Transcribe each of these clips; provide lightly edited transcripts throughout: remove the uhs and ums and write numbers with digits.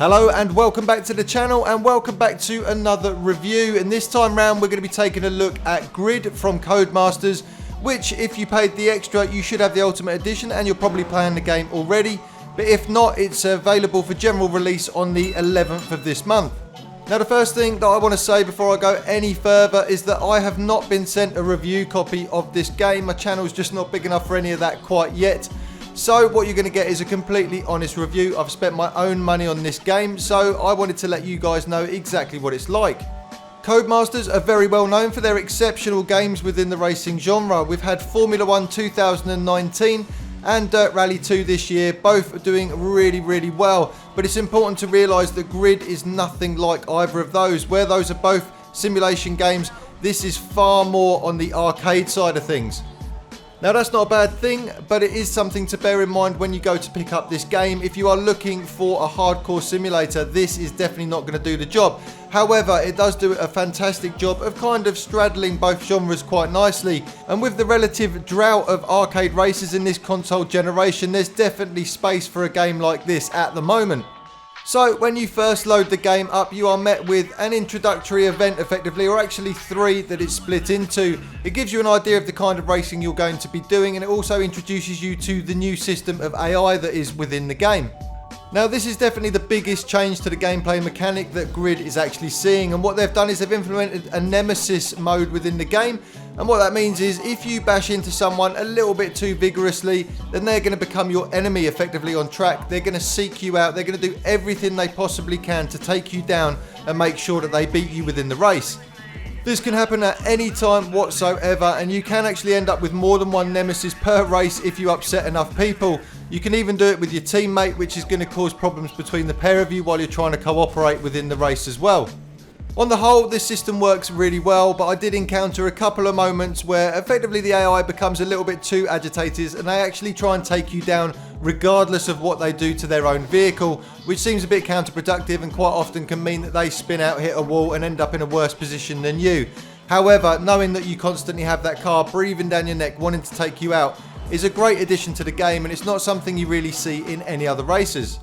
Hello and welcome back to the channel, and welcome back to another review. And this time round we're going to be taking a look at Grid from Codemasters, which if you paid the extra you should have the Ultimate Edition and you're probably playing the game already, but if not, it's available for general release on the 11th of this month. Now the first thing that I want to say before I go any further is that I have not been sent a review copy of this game. My channel's just not big enough for any of that quite yet. So what you're going to get is a completely honest review. I've spent my own money on this game, so I wanted to let you guys know exactly what it's like. Codemasters are very well known for their exceptional games within the racing genre. We've had Formula 1 2019 and Dirt Rally 2 this year, both doing really well. But it's important to realise that Grid is nothing like either of those. Where those are both simulation games, this is far more on the arcade side of things. Now that's not a bad thing, but it is something to bear in mind when you go to pick up this game. If you are looking for a hardcore simulator, this is definitely not going to do the job. However, it does do a fantastic job of kind of straddling both genres quite nicely. And with the relative drought of arcade races in this console generation, there's definitely space for a game like this at the moment. So when you first load the game up, you are met with an introductory event effectively, or actually three that it's split into. It gives you an idea of the kind of racing you're going to be doing, and it also introduces you to the new system of AI that is within the game. Now this is definitely the biggest change to the gameplay mechanic that Grid is actually seeing, and what they've done is they've implemented a Nemesis mode within the game. And what that means is if you bash into someone a little bit too vigorously, then they're going to become your enemy effectively on track. They're going to seek you out. They're going to do everything they possibly can to take you down and make sure that they beat you within the race. This can happen at any time whatsoever, and you can actually end up with more than one Nemesis per race if you upset enough people. You can even do it with your teammate, which is going to cause problems between the pair of you while you're trying to cooperate within the race as well. On the whole, this system works really well, but I did encounter a couple of moments where effectively the AI becomes a little bit too agitated and they actually try and take you down regardless of what they do to their own vehicle, which seems a bit counterproductive and quite often can mean that they spin out, hit a wall and end up in a worse position than you. However, knowing that you constantly have that car breathing down your neck wanting to take you out is a great addition to the game, and it's not something you really see in any other races.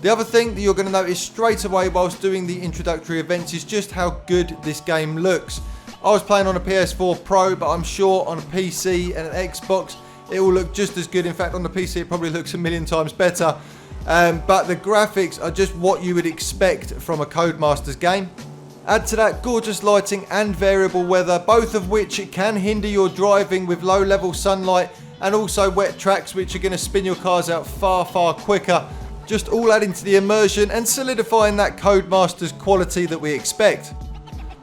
The other thing that you're going to notice straight away whilst doing the introductory events is just how good this game looks. I was playing on a PS4 Pro, but I'm sure on a PC and an Xbox it will look just as good. In fact, on the PC it probably looks a million times better. But the graphics are just what you would expect from a Codemasters game. Add to that gorgeous lighting and variable weather, both of which can hinder your driving with low level sunlight, and also wet tracks which are going to spin your cars out far quicker. Just all adding to the immersion and solidifying that Codemasters quality that we expect.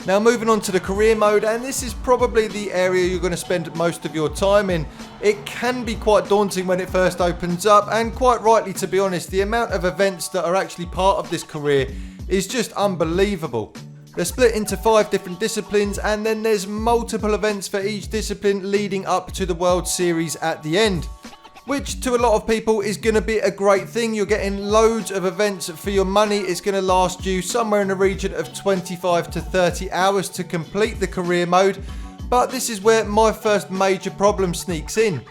Now moving on to the career mode, and this is probably the area you're going to spend most of your time in. It can be quite daunting when it first opens up, and quite rightly to be honest, the amount of events that are actually part of this career is just unbelievable. They're split into 5 different disciplines, and then there's multiple events for each discipline leading up to the World Series at the end, which to a lot of people is going to be a great thing. You're getting loads of events for your money. It's going to last you somewhere in the region of 25 to 30 hours to complete the career mode. But this is where my first major problem sneaks in.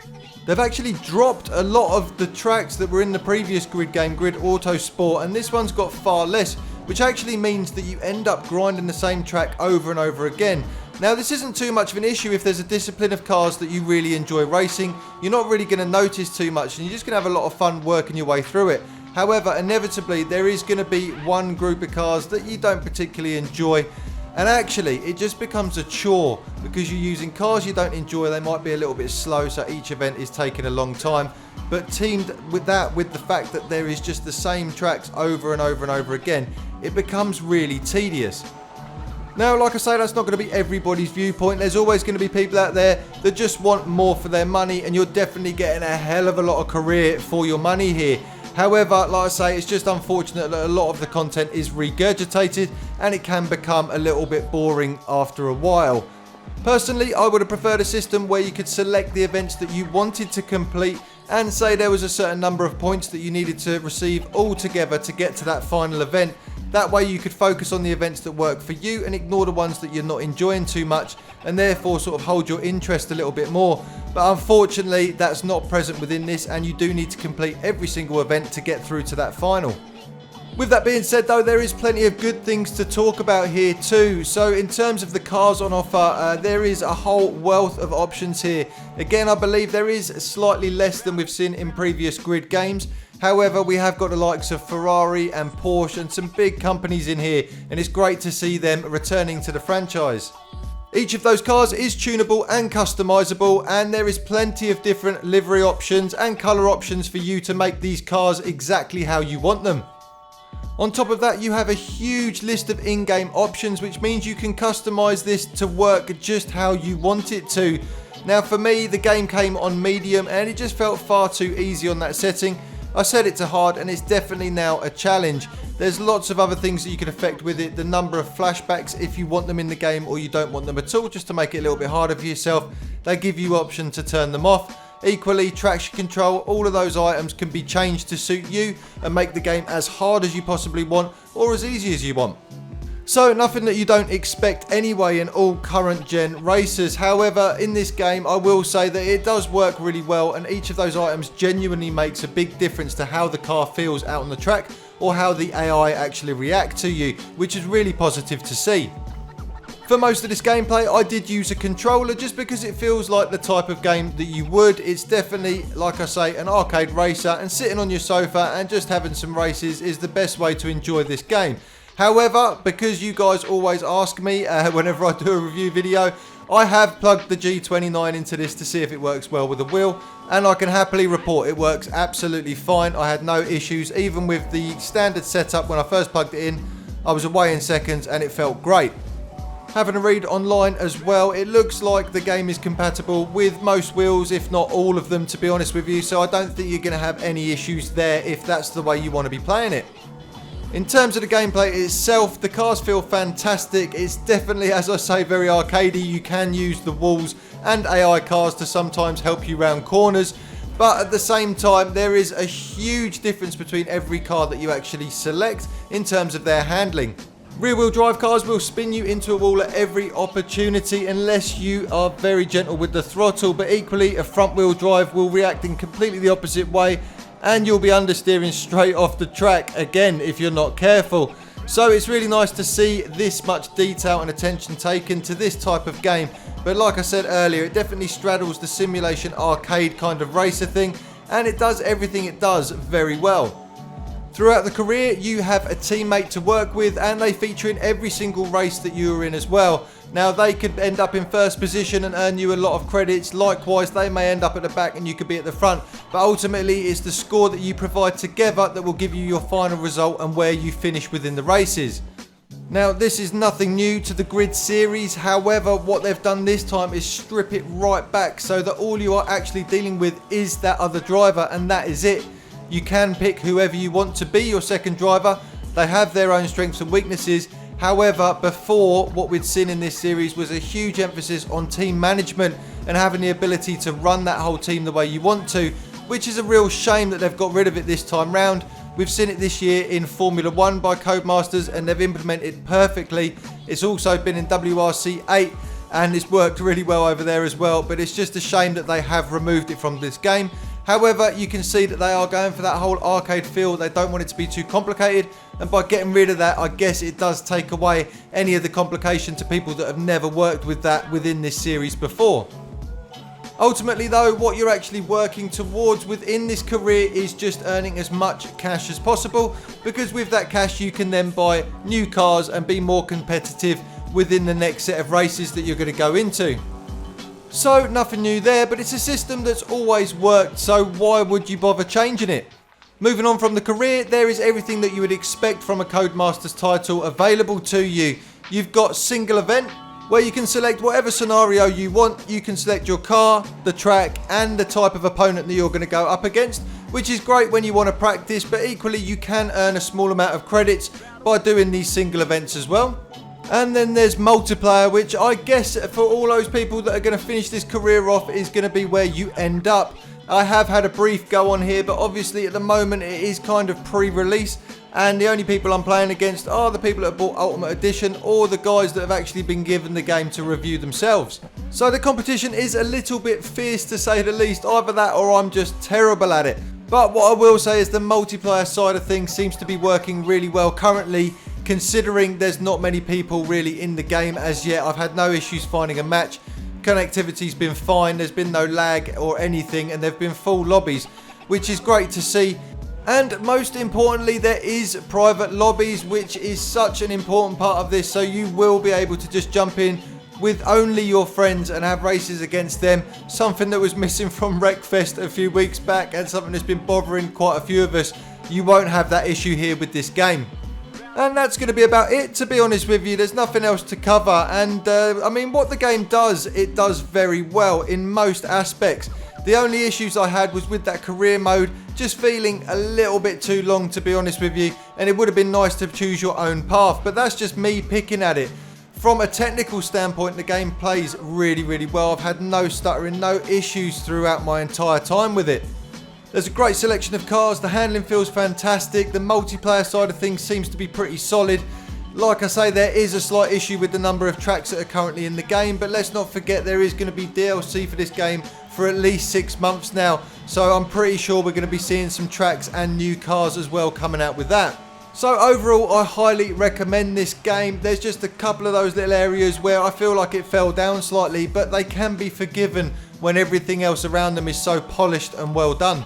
They've actually dropped a lot of the tracks that were in the previous Grid game, Grid Auto Sport, and this one's got far less, which actually means that you end up grinding the same track over and over again. Now this isn't too much of an issue if there's a discipline of cars that you really enjoy racing. You're not really going to notice too much and you're just going to have a lot of fun working your way through it. However, inevitably there is going to be one group of cars that you don't particularly enjoy, and actually it just becomes a chore because you're using cars you don't enjoy. They might be a little bit slow, so each event is taking a long time, but teamed with that, with the fact that there is just the same tracks over and over again, it becomes really tedious. Now, like I say, that's not going to be everybody's viewpoint. There's always going to be people out there that just want more for their money, and you're definitely getting a hell of a lot of career for your money here. However, like I say, it's just unfortunate that a lot of the content is regurgitated and it can become a little bit boring after a while. Personally, I would have preferred a system where you could select the events that you wanted to complete and say there was a certain number of points that you needed to receive all together to get to that final event. That way you could focus on the events that work for you and ignore the ones that you're not enjoying too much, and therefore sort of hold your interest a little bit more. But unfortunately that's not present within this, and you do need to complete every single event to get through to that final. With that being said though, there is plenty of good things to talk about here too. So in terms of the cars on offer, there is a whole wealth of options here. Again, I believe there is slightly less than we've seen in previous Grid games. However, we have got the likes of Ferrari and Porsche and some big companies in here, and it's great to see them returning to the franchise. Each of those cars is tunable and customizable, and there is plenty of different livery options and colour options for you to make these cars exactly how you want them. On top of that, you have a huge list of in-game options, which means you can customize this to work just how you want it to. Now for me, the game came on medium and it just felt far too easy on that setting. I set it to hard and it's definitely now a challenge. There's lots of other things that you can affect with it, the number of flashbacks if you want them in the game or you don't want them at all, just to make it a little bit harder for yourself. They give you option to turn them off. Equally, traction control, all of those items can be changed to suit you and make the game as hard as you possibly want or as easy as you want. So nothing that you don't expect anyway in all current gen racers. However, in this game I will say that it does work really well, and each of those items genuinely makes a big difference to how the car feels out on the track or how the AI actually react to you, which is really positive to see. For most of this gameplay, I did use a controller just because it feels like the type of game that you would. It's definitely, like I say, an arcade racer, and sitting on your sofa and just having some races is the best way to enjoy this game. However, because you guys always ask me whenever I do a review video, I have plugged the G29 into this to see if it works well with the wheel, and I can happily report it works absolutely fine. I had no issues, even with the standard setup when I first plugged it in. I was away in seconds and it felt great. Having a read online as well, it looks like the game is compatible with most wheels, if not all of them, to be honest with you, so I don't think you're going to have any issues there if that's the way you want to be playing it. In terms of the gameplay itself, the cars feel fantastic. It's definitely, as I say, very arcadey. You can use the walls and AI cars to sometimes help you round corners, but at the same time there is a huge difference between every car that you actually select in terms of their handling. Rear-wheel drive cars will spin you into a wall at every opportunity unless you are very gentle with the throttle, but equally a front-wheel drive will react in completely the opposite way and you'll be understeering straight off the track again if you're not careful. So it's really nice to see this much detail and attention taken to this type of game, but like I said earlier, it definitely straddles the simulation arcade kind of racer thing, and it does everything it does very well. Throughout the career, you have a teammate to work with, and they feature in every single race that you are in as well. Now, they could end up in first position and earn you a lot of credits. Likewise, they may end up at the back and you could be at the front. But ultimately, it's the score that you provide together that will give you your final result and where you finish within the races. Now, this is nothing new to the Grid series. However, what they've done this time is strip it right back so that all you are actually dealing with is that other driver, and that is it. You can pick whoever you want to be your second driver. They have their own strengths and weaknesses. However, before, what we'd seen in this series was a huge emphasis on team management and having the ability to run that whole team the way you want to, which is a real shame that they've got rid of it this time round. We've seen it this year in Formula 1 by Codemasters and they've implemented it perfectly. It's also been in WRC 8 and it's worked really well over there as well, but it's just a shame that they have removed it from this game. However, you can see that they are going for that whole arcade feel. They don't want it to be too complicated, and by getting rid of that, I guess it does take away any of the complication to people that have never worked with that within this series before. Ultimately though, what you're actually working towards within this career is just earning as much cash as possible, because with that cash you can then buy new cars and be more competitive within the next set of races that you're going to go into. So nothing new there, but it's a system that's always worked, so why would you bother changing it? Moving on from the career, there is everything that you would expect from a Codemasters title available to you. You've got single event, where you can select whatever scenario you want. You can select your car, the track, and the type of opponent that you're going to go up against, which is great when you want to practice, but equally you can earn a small amount of credits by doing these single events as well. And then there's multiplayer, which I guess for all those people that are going to finish this career off is going to be where you end up. I have had a brief go on here, but obviously at the moment it is kind of pre-release, and the only people I'm playing against are the people that have bought Ultimate Edition or the guys that have actually been given the game to review themselves. So the competition is a little bit fierce to say the least. Either that or I'm just terrible at it. But what I will say is the multiplayer side of things seems to be working really well currently, considering there's not many people really in the game as yet. I've had no issues finding a match. Connectivity's been fine, there's been no lag or anything, and there've been full lobbies, which is great to see. And most importantly, there is private lobbies, which is such an important part of this, so you will be able to just jump in with only your friends and have races against them, something that was missing from Wreckfest a few weeks back and something that's been bothering quite a few of us. You won't have that issue here with this game. And that's going to be about it, to be honest with you. There's nothing else to cover, and I mean, what the game does, it does very well in most aspects. The only issues I had was with that career mode, just feeling a little bit too long, to be honest with you, and it would have been nice to choose your own path, but that's just me picking at it. From a technical standpoint, the game plays really, really well. I've had no stuttering, no issues throughout my entire time with it. There's a great selection of cars, the handling feels fantastic, the multiplayer side of things seems to be pretty solid. Like I say, there is a slight issue with the number of tracks that are currently in the game, but let's not forget there is going to be DLC for this game for at least 6 months now, so I'm pretty sure we're going to be seeing some tracks and new cars as well coming out with that. So overall, I highly recommend this game. There's just a couple of those little areas where I feel like it fell down slightly, but they can be forgiven when everything else around them is so polished and well done.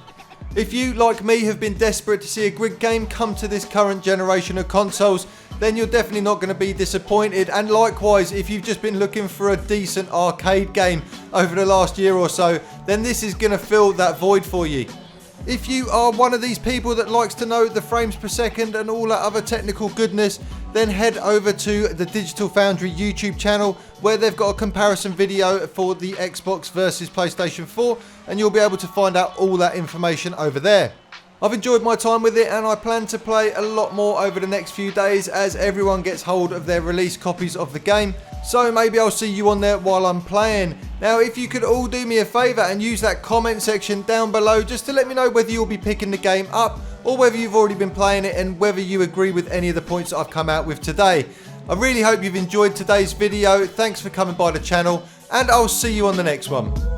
If you, like me, have been desperate to see a Grid game come to this current generation of consoles, then you're definitely not going to be disappointed. And likewise, if you've just been looking for a decent arcade game over the last year or so, then this is going to fill that void for you. If you are one of these people that likes to know the frames per second and all that other technical goodness, then head over to the Digital Foundry YouTube channel, where they've got a comparison video for the Xbox versus PlayStation 4, and you'll be able to find out all that information over there. I've enjoyed my time with it, and I plan to play a lot more over the next few days as everyone gets hold of their release copies of the game. So maybe I'll see you on there while I'm playing. Now, if you could all do me a favour and use that comment section down below just to let me know whether you'll be picking the game up or whether you've already been playing it and whether you agree with any of the points that I've come out with today. I really hope you've enjoyed today's video. Thanks for coming by the channel, and I'll see you on the next one.